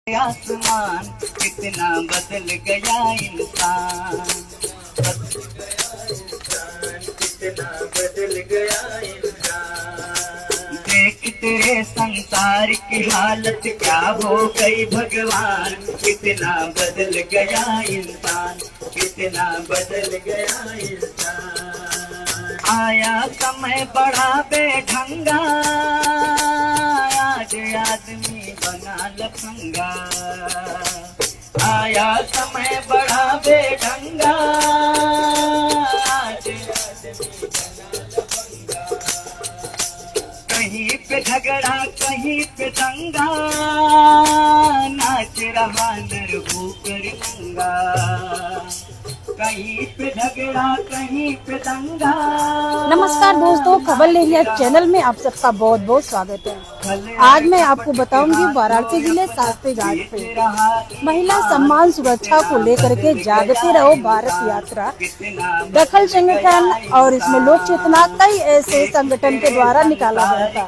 आसमान कितना बदल गया इंसान, कितना बदल गया इंसान। देख तेरे संसार की हालत क्या हो गई भगवान, कितना बदल गया इंसान, कितना बदल गया इंसान। आया समय बड़ा बेढंगा, आज आदमी बना लफंगा। आया समय बड़ा बेढंगा, आज आदमी बना लफंगा। कहीं पे झगड़ा कहीं पे दंगा, नाच रहा नरभूकर नंगा। कहीं पे झगड़ा कहीं पे दंगा। नमस्कार दोस्तों, खबर लेरिया चैनल में आप सबका बहुत बहुत स्वागत है। आज मैं आपको बताऊंगी वाराणसी जिले सास्ते घाट पे महिला सम्मान सुरक्षा को लेकर के जागते रहो भारत यात्रा दखल संगठन और इसमें लोक चेतना कई ऐसे संगठन के द्वारा निकाला गया था,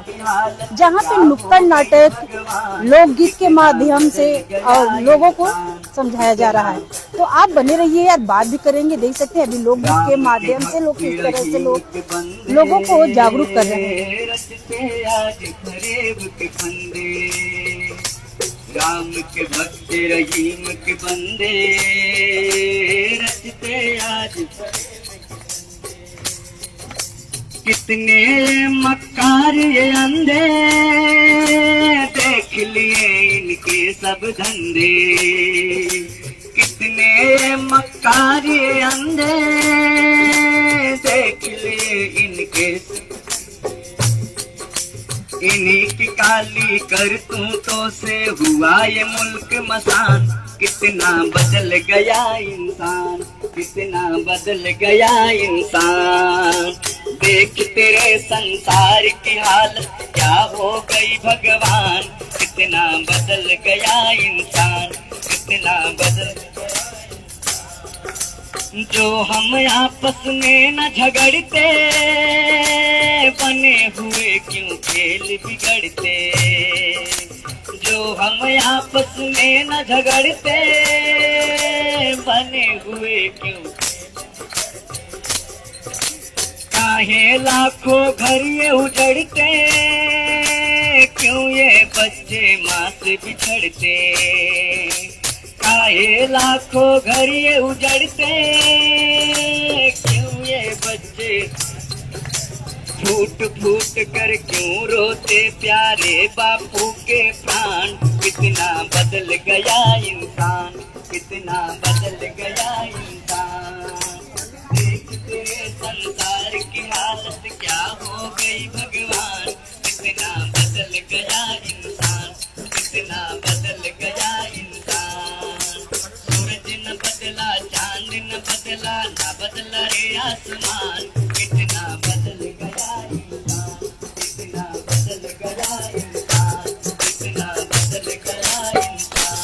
जहां पे नुक्कड़ नाटक लोकगीत के माध्यम से और लोगों को समझाया जा रहा है। तो आप बने रहिए यार, बात भी करेंगे। देख सकते हैं अभी लोकगीत के माध्यम से लोग किस तरह से लोगों को जागरूक कर रहे हैं। राम के भक्त रहीम के बंदे रचते आज। कितने मक्कार ये अंधे, देख लिए इनके सब धंधे। कितने मक्कार ये अंधे, देख लिए इनके। इन्हीं की काली करतूतों से हुआ ये मुल्क मसान, कितना बदल गया इंसान, कितना बदल गया इंसान। देख तेरे संसार की हालत क्या हो गई भगवान, कितना बदल गया इंसान, कितना बदल। जो हम आपस में न झगड़ते, बने हुए क्यों खेल बिगड़ते। जो हम आपस में न झगड़ते, बने हुए क्यों। काहे लाखों घर ये उजड़ते, क्यों ये बच्चे माँ से बिछड़ते। काहे लाखों घर ये उजड़ते, क्यों ये बच्चे फूट फूट कर क्यों रोते प्यारे बापू के प्राण। कितना बदल गया इंसान, कितना बदल गया इंसान। देख तेरे संसार की हालत क्या हो गई भगवान, कितना बदल गया इंसान, कितना बदल गया इंसान। सूरज न बदला चांद न बदला, न बदला रे आसमान, कितना बदल गया इंसान, कितना बदल गया इंसान, कितना बदल गया इंसान।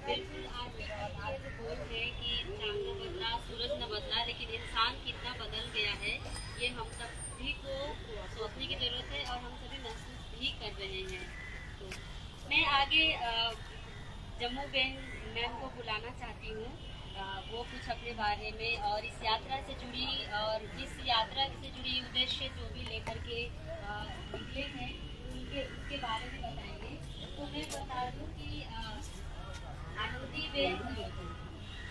बिल्कुल आपके जो बोल है कि चांद न बदला सूरज न बदला, लेकिन इंसान कितना बदल गया है ये हम सभी को सोचने की जरूरत है और हम सभी महसूस भी कर रहे हैं। तो मैं आगे जम्मू मैम को बुलाना चाहती हूँ, वो कुछ अपने बारे में और इस यात्रा से जुड़ी और इस यात्रा से जुड़ी उद्देश्य जो भी लेकर के निकले हैं उसके बारे में बताएंगे। तो मैं बता दूँ कि आनंदी बेन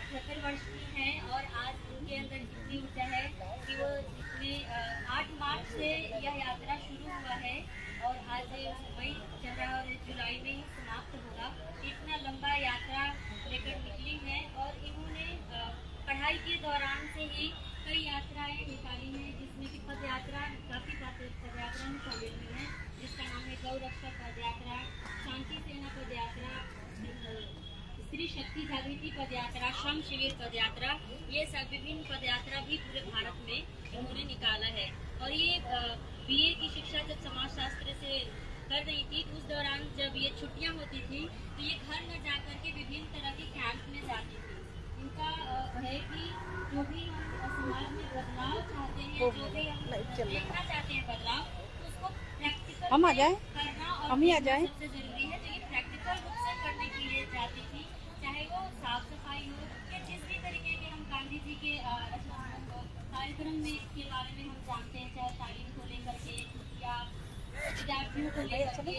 78 वर्ष की हैं और आज उनके अंदर इतनी ऊर्जा है कि वो इसमें 8 मार्च से यह यात्रा शुरू हुआ है और आज मई चल रहा है और जुलाई में ही समाप्त होगा। इतना लंबा यात्रा लेकर निकली है और इन्होंने पढ़ाई के दौरान से ही कई यात्राएं निकाली हैं, जिसमें कि पद यात्रा काफ़ी पद यात्रा में शामिल हुई है, जिसका नाम है गौ रक्षा पद यात्रा, शांति सेना पद यात्रा, स्त्री शक्ति जागृति पद यात्रा, श्रम शिविर पद यात्रा, ये सब विभिन्न पद यात्रा भी पूरे भारत में उन्होंने निकाला है। और ये बीए की शिक्षा जब समाजशास्त्र है कि जो भी हम समाज में बदलाव चाहते हैं, जो भी हम देखना चाहते हैं बदलाव, तो उसको प्रैक्टिकल हम आ जाएं? करना और हम ही आ जाएं? सबसे जरूरी है। तो ये प्रैक्टिकल रूप से करने के लिए जाती थी, चाहे वो साफ सफाई हो या जिस भी तरीके के हम गांधी जी के कार्यक्रम में के बारे में हम जानते हैं, चाहे तालीम को लेकर के या विद्यार्थियों को लेकर के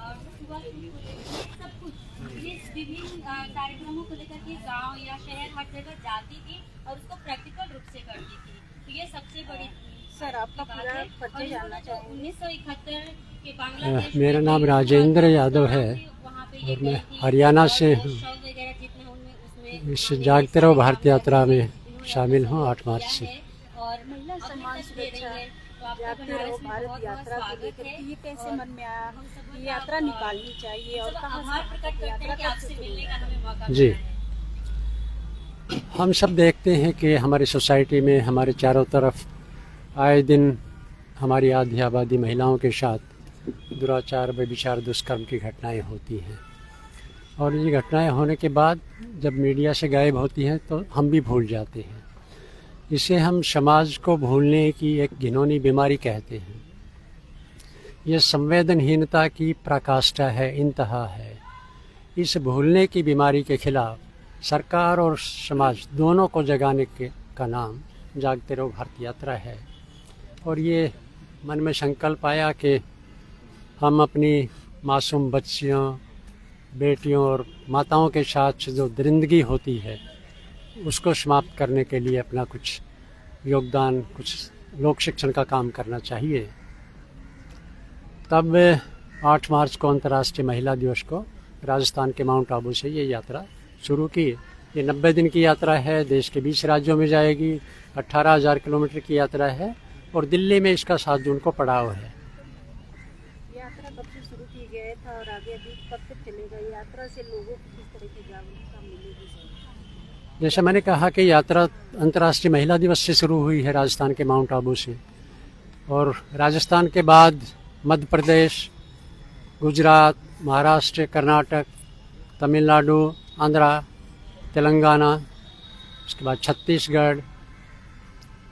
और सुबह को लेकर सब कुछ, ये विभिन्न कार्यक्रमों को लेकर के गांव या शहर हर जगह जाती थी और उसको प्रैक्टिकल रूप से करती थी। तो ये सबसे बड़ी सर आपका पूरा परिचय जानना चाहेंगे? 1971 के बांग्लादेश मेरा नाम राजेंद्र यादव है और मैं हरियाणा से हूँ। इस जागते रहो भारत यात्रा में शामिल हूँ 8 मार्च से। और महिला सम्मान सुरक्षा जागते रहो भारत यात्रा को लेकर के ये कैसे मन में आया कि यात्रा निकालनी चाहिए और कहाँ आभार प्रकट करते हैं कि आपसे मिलने का हमें मौका जी, मिला है। हम सब देखते हैं कि हमारी सोसाइटी में हमारे चारों तरफ आए दिन हमारी आधी आबादी महिलाओं के साथ दुराचार, व्यभिचार, दुष्कर्म की घटनाएं होती हैं और ये घटनाएं होने के बाद जब मीडिया से गायब होती हैं तो हम भी भूल जाते हैं। इसे हम समाज को भूलने की एक घिनौनी बीमारी कहते हैं। ये संवेदनहीनता की पराकाष्ठा है, इंतहा है। इस भूलने की बीमारी के खिलाफ सरकार और समाज दोनों को जगाने का नाम जागते रहो भारत यात्रा है। और ये मन में संकल्प आया कि हम अपनी मासूम बच्चियों, बेटियों और माताओं के साथ जो दरिंदगी होती है उसको समाप्त करने के लिए अपना कुछ योगदान, कुछ लोक शिक्षण का काम करना चाहिए। तब 8 मार्च को अंतर्राष्ट्रीय महिला दिवस को राजस्थान के माउंट आबू से ये यात्रा शुरू की। ये 90 दिन की यात्रा है, देश के 20 राज्यों में जाएगी, 18,000 किलोमीटर की यात्रा है और दिल्ली में इसका 7 जून को पड़ाव है। यात्रा कब से शुरू की गया था और आगे अभी कब तक चलेगा? यात्रा से लोगों को किस तरह की जागरूकता मिलेगी? जैसे मैंने कहा कि यात्रा अंतर्राष्ट्रीय महिला दिवस से शुरू हुई है राजस्थान के माउंट आबू से और राजस्थान के बाद मध्य प्रदेश, गुजरात, महाराष्ट्र, कर्नाटक, तमिलनाडु, आंध्रा, तेलंगाना, उसके बाद छत्तीसगढ़,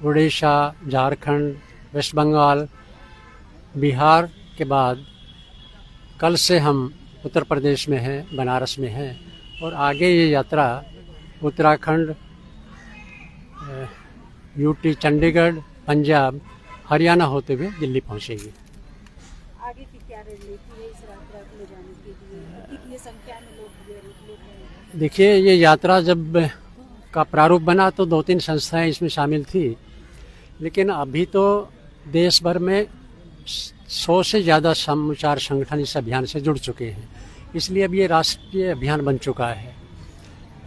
उड़ीसा, झारखंड, वेस्ट बंगाल, बिहार के बाद कल से हम उत्तर प्रदेश में हैं, बनारस में हैं और आगे ये यात्रा उत्तराखंड, यूटी, चंडीगढ़, पंजाब, हरियाणा होते हुए दिल्ली पहुंचेगी। आगे की क्या रणनीति है इस यात्रा को ले जाने के लिए? कितनी संख्या में लोग हैं? देखिए, ये यात्रा जब का प्रारूप बना तो 2-3 संस्थाएं इसमें शामिल थी, लेकिन अभी तो देश भर में 100 से ज़्यादा समाचार संगठन इस अभियान से जुड़ चुके हैं। इसलिए अब ये राष्ट्रीय अभियान बन चुका है।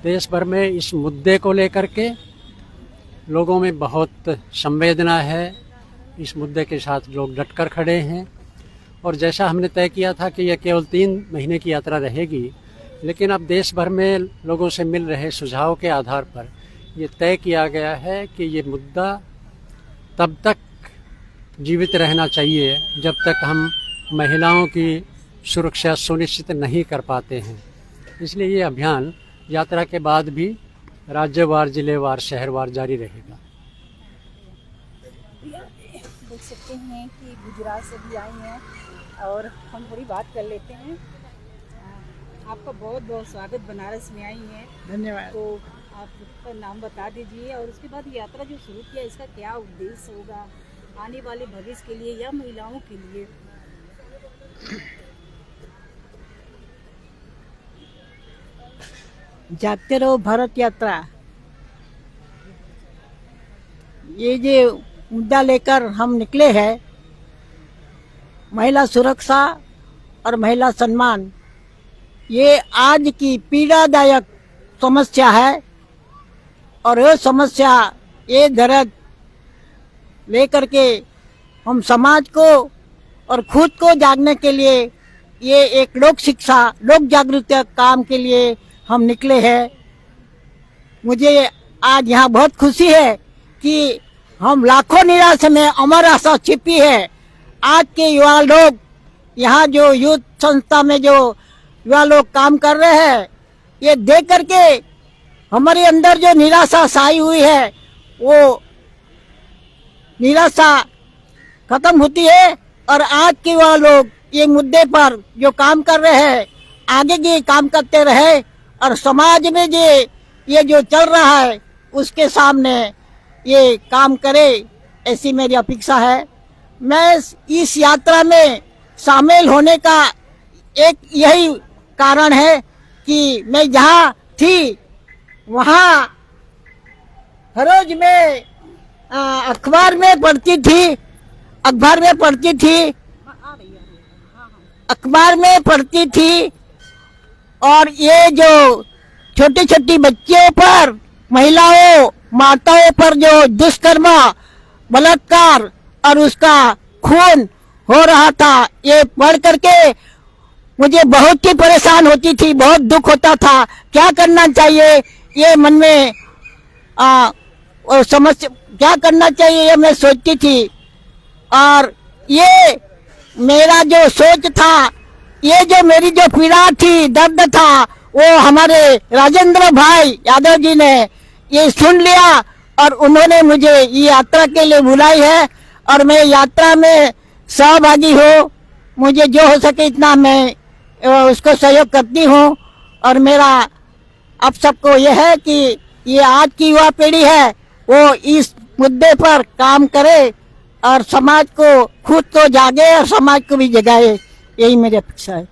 देश भर में इस मुद्दे को लेकर के लोगों में बहुत संवेदना है। इस मुद्दे के साथ लोग डटकर खड़े हैं और जैसा हमने तय किया था कि यह केवल 3 महीने की यात्रा रहेगी, लेकिन अब देश भर में लोगों से मिल रहे सुझाव के आधार पर ये तय किया गया है कि ये मुद्दा तब तक जीवित रहना चाहिए जब तक हम महिलाओं की सुरक्षा सुनिश्चित नहीं कर पाते हैं। इसलिए ये अभियान यात्रा के बाद भी राज्यवार, जिलेवार, शहरवार जारी रहेगा। देख सकते हैं कि गुजरात से भी आई हैं और हम थोड़ी बात कर लेते हैं। आपका बहुत बहुत स्वागत, बनारस में आई हैं। धन्यवाद। तो आपका नाम बता दीजिए और उसके बाद यात्रा जो शुरू किया इसका क्या उद्देश्य होगा आने वाले भविष्य के लिए या महिलाओं के लिए? जागते रहो भारत यात्रा, ये जो मुद्दा लेकर हम निकले हैं, महिला सुरक्षा और महिला सम्मान, ये आज की पीड़ादायक समस्या है और ये समस्या, ये दर्द लेकर के हम समाज को और खुद को जागने के लिए, ये एक लोक शिक्षा, लोक जागरूकता काम के लिए हम निकले हैं। मुझे आज यहाँ बहुत खुशी है कि हम लाखों निराश में अमर आशा छिपी है। आज के युवा लोग यहाँ जो यूथ संस्था में जो युवा लोग काम कर रहे हैं, ये देख करके हमारे अंदर जो निराशा छाई हुई है वो निराशा खत्म होती है। और आज के वह लोग ये मुद्दे पर जो काम कर रहे हैं आगे ये काम करते रहे और समाज में ये जो चल रहा है उसके सामने ये काम करे, ऐसी मेरी अपेक्षा है। मैं इस यात्रा में शामिल होने का एक यही कारण है कि मैं जहाँ थी वहाँ हर रोज मैं अखबार में पढ़ती थी और ये जो छोटी छोटी बच्चियों पर, महिलाओं, माताओं पर जो दुष्कर्म, बलात्कार और उसका खून हो रहा था, ये पढ़ करके मुझे बहुत ही परेशान होती थी, बहुत दुख होता था। क्या करना चाहिए ये मन में समस्या, क्या करना चाहिए ये मैं सोचती थी। और ये मेरा जो सोच था, ये जो मेरी जो पीड़ा थी, दर्द था, वो हमारे राजेंद्र भाई यादव जी ने ये सुन लिया और उन्होंने मुझे ये यात्रा के लिए बुलाई है और मैं यात्रा में सहभागी हूँ। मुझे जो हो सके इतना मैं उसको सहयोग करती हूँ। और मेरा आप सबको यह है कि ये आज की युवा पीढ़ी है वो इस मुद्दे पर काम करे और समाज को खुद तो जागे और समाज को भी जगाए, यही मेरी अपेक्षा है।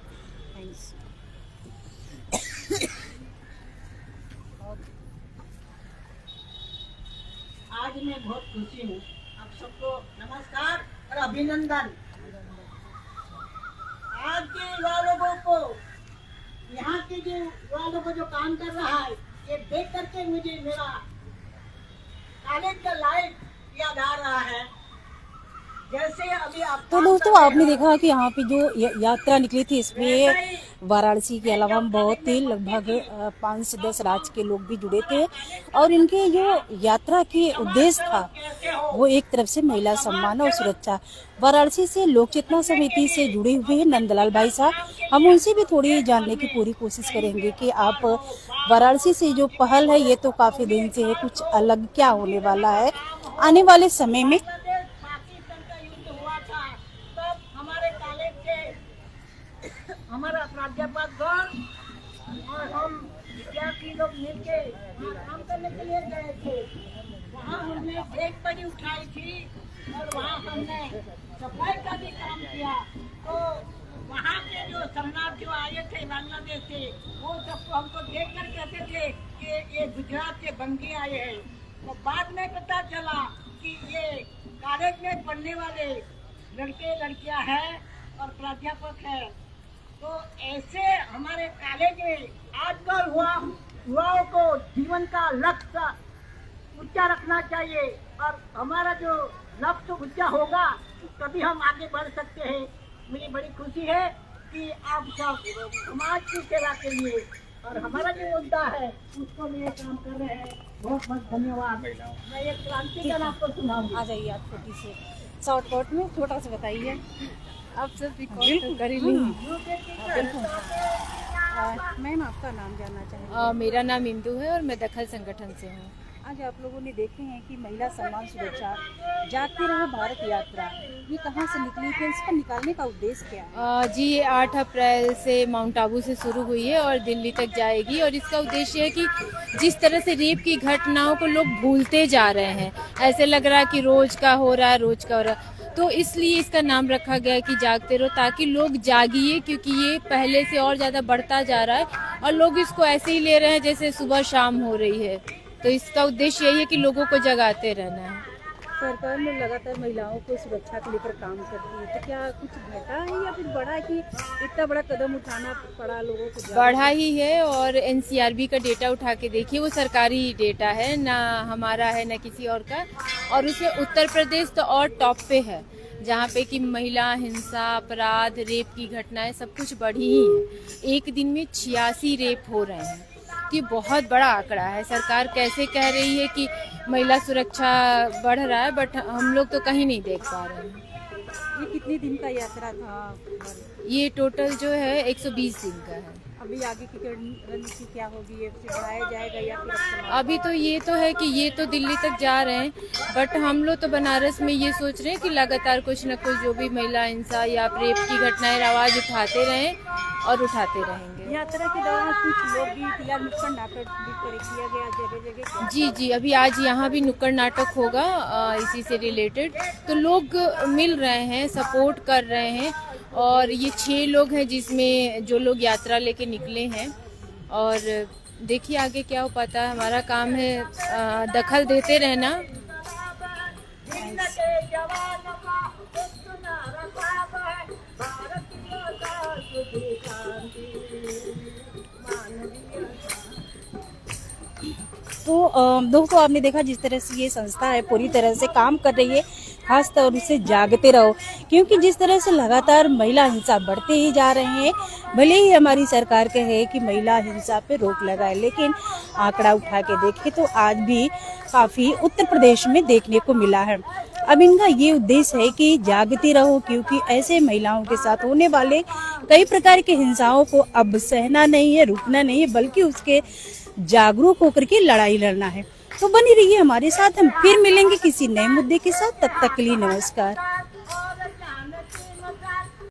आज मैं बहुत खुशी हूँ। आप सबको नमस्कार और अभिनंदन। आज के युवा लोगों को, यहाँ के जो युवा लोगों जो काम कर रहा है, ये देख करके मुझे मेरा कॉलेज का लाइफ याद आ रहा है। जैसे अभी आप तो दोस्तों आपने देखा कि यहाँ पे जो यात्रा निकली थी इसमें वाराणसी के अलावा बहुत ही लगभग 5 से 10 राज्य के लोग भी जुड़े थे और इनके जो यात्रा के उद्देश्य था वो एक तरफ से महिला सम्मान और सुरक्षा। वाराणसी से लोक चेतना समिति से जुड़े हुए हैं नंदलाल भाई साहब, हम उनसे भी थोड़ी जानने की पूरी कोशिश करेंगे कि आप वाराणसी से जो पहल है ये तो काफी दिन से है, कुछ अलग क्या होने वाला है आने वाले समय में। हमारा प्राध्यापक गण और हम विद्यार्थी लोग मिलके वहाँ काम करने के लिए गए थे। वहाँ हमने एक बड़ी उठाई थी और वहाँ हमने सफाई का भी काम किया। तो वहाँ के जो शरणार्थी आए थे बांग्लादेश से, वो सबको हमको देख कर कहते थे कि ये गुजरात के बंगी आए हैं। तो बाद में पता चला कि ये कॉलेज में पढ़ने वाले लड़के लड़कियाँ हैं और प्राध्यापक है। तो ऐसे हमारे कॉलेज में आजकल युवाओं को जीवन का लक्ष्य ऊंचा रखना चाहिए और हमारा जो लक्ष्य ऊंचा होगा तभी हम आगे बढ़ सकते हैं। मुझे बड़ी खुशी है कि आप सब समाज की सेवा के लिए और हमारा जो मुद्दा है उसको लिए काम कर रहे हैं। बहुत बहुत धन्यवाद। मैं एक क्रांतिकाल आपको सुनाऊंगी। आ जाइए आप छोटी से शॉर्टकट में थोड़ा सा बताइए। आप सब रिकॉर्ड कर ही मैम आपका नाम जानना चाहेंगे? मेरा नाम इंदु है और मैं दखल संगठन से हूँ। आज आप लोगों ने देखे हैं कि महिला सम्मान सुरक्षा जागते रहो भारत यात्रा ये कहाँ से निकली थी, इसको निकालने का उद्देश्य क्या है? जी ये 8 अप्रैल से माउंट आबू से शुरू हुई है और दिल्ली तक जाएगी और इसका उद्देश्य है कि जिस तरह से रेप की घटनाओं को लोग भूलते जा रहे हैं, ऐसे लग रहा है कि रोज का हो रहा है, तो इसलिए इसका नाम रखा गया है कि जागते रहो, ताकि लोग जागिए, क्योंकि ये पहले से और ज़्यादा बढ़ता जा रहा है और लोग इसको ऐसे ही ले रहे हैं जैसे सुबह शाम हो रही है। तो इसका उद्देश्य यही है कि लोगों को जगाते रहना है। सरकार ने लगातार महिलाओं को सुरक्षा के लेकर काम करती है, तो क्या कुछ घटा है या फिर बढ़ा है कि इतना बड़ा कदम उठाना पड़ा लोगों को? बढ़ा ही है और एनसीआरबी का डेटा उठा के देखिए, वो सरकारी डेटा है, ना हमारा है ना किसी और का, और उसमें उत्तर प्रदेश तो और टॉप पे है, जहाँ पे कि महिला हिंसा, अपराध, रेप की घटनाएं सब कुछ बढ़ी ही है। एक दिन में 86 रेप हो रहे हैं, कि बहुत बड़ा आंकड़ा है। सरकार कैसे कह रही है कि महिला सुरक्षा बढ़ रहा है, बट हम लोग तो कहीं नहीं देख पा रहे हैं। ये कितने दिन का यात्रा था? ये टोटल जो है 120 दिन का है। अभी आगे की रणनीति क्या होगी? ये फिर बढ़ाया जाएगा या फिर अभी तो ये तो है कि ये तो दिल्ली तक जा रहे हैं, बट हम लोग तो बनारस में ये सोच रहे हैं कि लगातार कुछ न कुछ जो भी महिला हिंसा या रेप की घटनाएं आवाज उठाते रहें और उठाते रहेंगे। यात्रा के दौरान कुछ लोकगीत या नुक्कड़ नाटक भी किया गया जगह जगह? जी, अभी आज यहाँ भी नुक्कड़ नाटक होगा इसी से रिलेटेड। तो लोग मिल रहे हैं, सपोर्ट कर रहे हैं, और ये 6 लोग हैं जिसमें जो लोग यात्रा लेके निकले हैं। और देखिए आगे क्या हो पाता है। हमारा काम है दखल देते रहना। तो दोस्तों, आपने देखा जिस तरह से ये संस्था है पूरी तरह से काम कर रही है, खास तौर से जागते रहो, क्योंकि जिस तरह से लगातार महिला हिंसा बढ़ते ही जा रहे हैं। भले ही हमारी सरकार कहे कि महिला हिंसा पे रोक लगाए, लेकिन आंकड़ा उठा के देखें तो आज भी काफ़ी उत्तर प्रदेश में देखने को मिला है। अब इनका ये उद्देश्य है कि जागती रहो, क्योंकि ऐसे महिलाओं के साथ होने वाले कई प्रकार की हिंसाओं को अब सहना नहीं है, रुकना नहीं है, बल्कि उसके जागरूक होकर के लड़ाई लड़ना है। तो बनी रहिए हमारे साथ, हम फिर मिलेंगे किसी नए मुद्दे के साथ। तब तक के लिए नमस्कार।